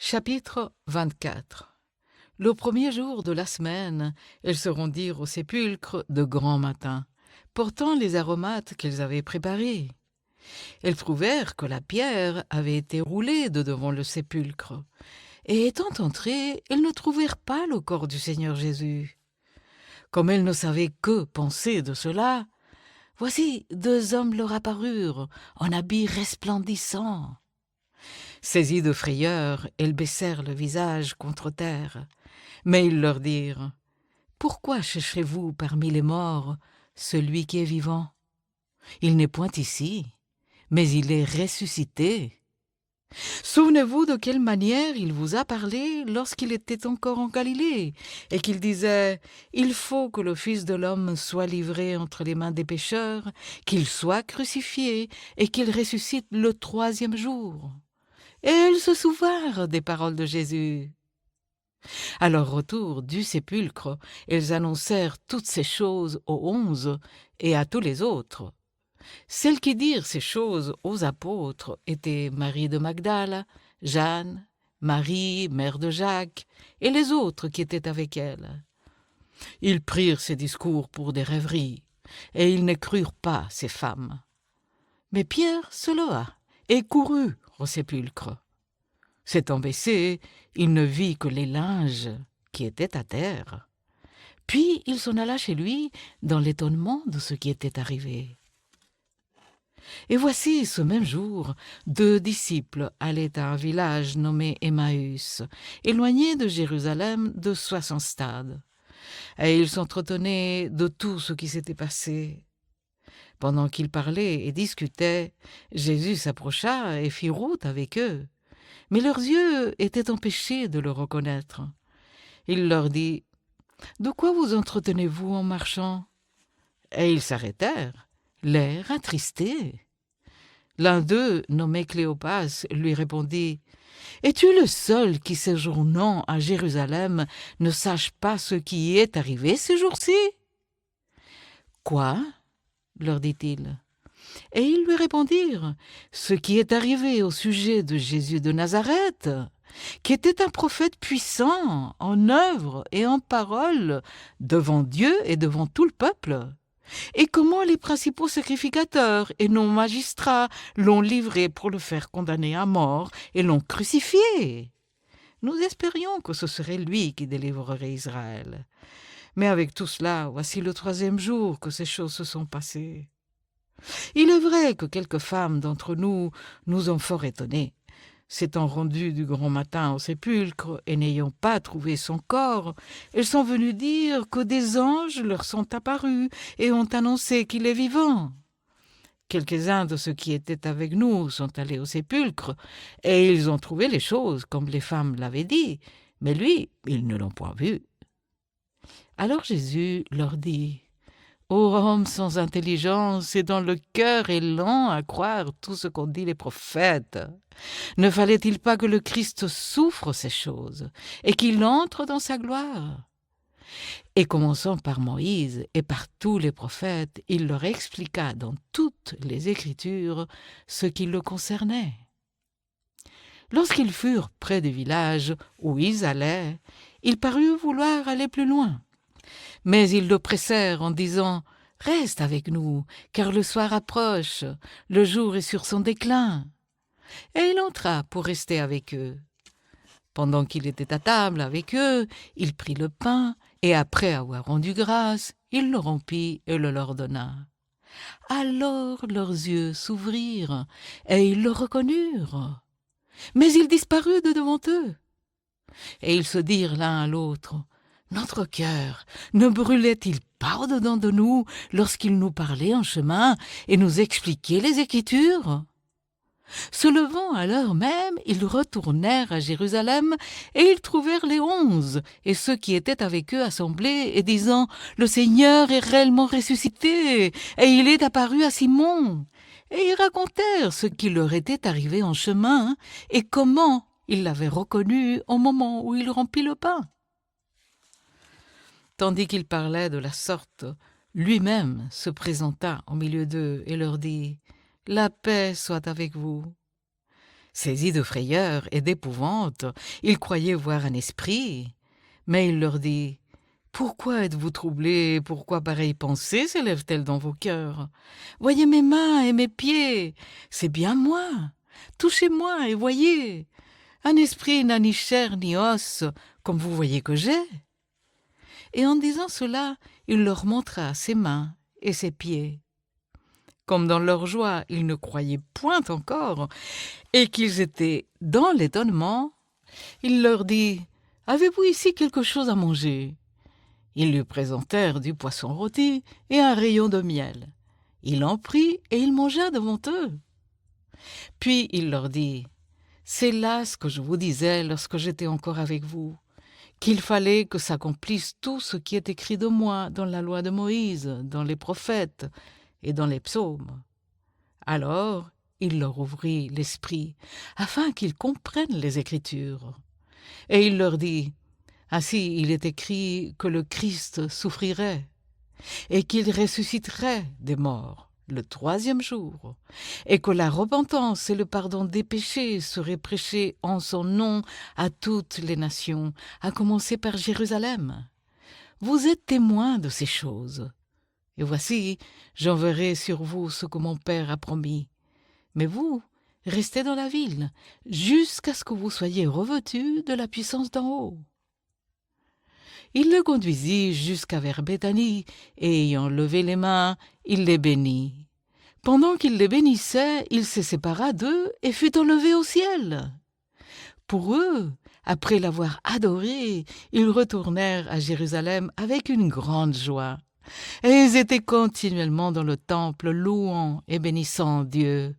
Chapitre 24. Le premier jour de la semaine, elles se rendirent au sépulcre de grand matin, portant les aromates qu'elles avaient préparés. Elles trouvèrent que la pierre avait été roulée de devant le sépulcre, et étant entrées, elles ne trouvèrent pas le corps du Seigneur Jésus. Comme elles ne savaient que penser de cela, voici 2 hommes leur apparurent, en habits resplendissants. Saisies de frayeur, elles baissèrent le visage contre terre. Mais ils leur dirent : « Pourquoi cherchez-vous parmi les morts celui qui est vivant ? Il n'est point ici, mais il est ressuscité. Souvenez-vous de quelle manière il vous a parlé lorsqu'il était encore en Galilée, et qu'il disait : il faut que le Fils de l'homme soit livré entre les mains des pécheurs, qu'il soit crucifié, et qu'il ressuscite le 3e jour. Et elles se souvinrent des paroles de Jésus. À leur retour du sépulcre, elles annoncèrent toutes ces choses aux 11 et à tous les autres. Celles qui dirent ces choses aux apôtres étaient Marie de Magdala, Jeanne, Marie, mère de Jacques, et les autres qui étaient avec elles. Ils prirent ces discours pour des rêveries, et ils ne crurent pas ces femmes. Mais Pierre se leva et courut au sépulcre. S'étant baissé, il ne vit que les linges qui étaient à terre. Puis il s'en alla chez lui dans l'étonnement de ce qui était arrivé. Et voici, ce même jour, 2 disciples allaient à un village nommé Emmaüs, éloigné de Jérusalem de 60 stades. Et ils s'entretenaient de tout ce qui s'était passé. Pendant qu'ils parlaient et discutaient, Jésus s'approcha et fit route avec eux. Mais leurs yeux étaient empêchés de le reconnaître. Il leur dit : « De quoi vous entretenez-vous en marchant ? » Et ils s'arrêtèrent, l'air attristé. L'un d'eux, nommé Cléopas, lui répondit : « Es-tu le seul qui, séjournant à Jérusalem, ne sache pas ce qui y est arrivé ces jours-ci ? » « Quoi ? » leur dit-il. Et ils lui répondirent : « Ce qui est arrivé au sujet de Jésus de Nazareth, qui était un prophète puissant en œuvre et en parole devant Dieu et devant tout le peuple, et comment les principaux sacrificateurs et non magistrats l'ont livré pour le faire condamner à mort et l'ont crucifié. Nous espérions que ce serait lui qui délivrerait Israël. Mais avec tout cela, voici le 3e jour que ces choses se sont passées. Il est vrai que quelques femmes d'entre nous nous ont fort étonnés. S'étant rendues du grand matin au sépulcre et n'ayant pas trouvé son corps, elles sont venues dire que des anges leur sont apparus et ont annoncé qu'il est vivant. Quelques-uns de ceux qui étaient avec nous sont allés au sépulcre et ils ont trouvé les choses comme les femmes l'avaient dit, mais lui, ils ne l'ont point vu. Alors Jésus leur dit : « Ô homme sans intelligence et dont le cœur est lent à croire tout ce qu'ont dit les prophètes, ne fallait-il pas que le Christ souffre ces choses et qu'il entre dans sa gloire ? Et commençant par Moïse et par tous les prophètes, il leur expliqua dans toutes les Écritures ce qui le concernait. Lorsqu'ils furent près du village où ils allaient, il parut vouloir aller plus loin. Mais ils le pressèrent en disant : « Reste avec nous, car le soir approche, le jour est sur son déclin. » Et il entra pour rester avec eux. Pendant qu'il était à table avec eux, il prit le pain, et après avoir rendu grâce, il le rompit et le leur donna. Alors leurs yeux s'ouvrirent, et ils le reconnurent. Mais il disparut de devant eux. Et ils se dirent l'un à l'autre : « Notre cœur ne brûlait-il pas au-dedans de nous lorsqu'il nous parlait en chemin et nous expliquait les Écritures ?» Se levant à l'heure même, ils retournèrent à Jérusalem et ils trouvèrent les 11 et ceux qui étaient avec eux assemblés et disant : « Le Seigneur est réellement ressuscité et il est apparu à Simon. » Et ils racontèrent ce qui leur était arrivé en chemin et comment ils l'avaient reconnu au moment où il rompit le pain. Tandis qu'il parlait de la sorte, lui-même se présenta au milieu d'eux et leur dit : « La paix soit avec vous. » Saisis de frayeur et d'épouvante, ils croyaient voir un esprit. Mais il leur dit: Pourquoi êtes-vous troublés? Pourquoi pareille pensée s'élève-t-elle dans vos cœurs? Voyez mes mains et mes pieds, c'est bien moi. Touchez-moi et voyez. Un esprit n'a ni chair ni os, comme vous voyez que j'ai. Et en disant cela, il leur montra ses mains et ses pieds. Comme dans leur joie, ils ne croyaient point encore, et qu'ils étaient dans l'étonnement, il leur dit: Avez-vous ici quelque chose à manger? Ils lui présentèrent du poisson rôti et un rayon de miel. Il en prit et il mangea devant eux. Puis il leur dit: C'est là ce que je vous disais lorsque j'étais encore avec vous, qu'il fallait que s'accomplisse tout ce qui est écrit de moi dans la loi de Moïse, dans les prophètes et dans les psaumes. Alors il leur ouvrit l'esprit, afin qu'ils comprennent les Écritures. Et il leur dit: Ainsi il est écrit que le Christ souffrirait, et qu'il ressusciterait des morts le 3e jour, et que la repentance et le pardon des péchés seraient prêchés en son nom à toutes les nations, à commencer par Jérusalem. Vous êtes témoins de ces choses. Et voici, j'enverrai sur vous ce que mon Père a promis. Mais vous, restez dans la ville, jusqu'à ce que vous soyez revêtus de la puissance d'en haut. Il le conduisit jusqu'à vers Béthanie, et ayant levé les mains, il les bénit. Pendant qu'il les bénissait, il se sépara d'eux et fut enlevé au ciel. Pour eux, après l'avoir adoré, ils retournèrent à Jérusalem avec une grande joie. Et ils étaient continuellement dans le temple, louant et bénissant Dieu.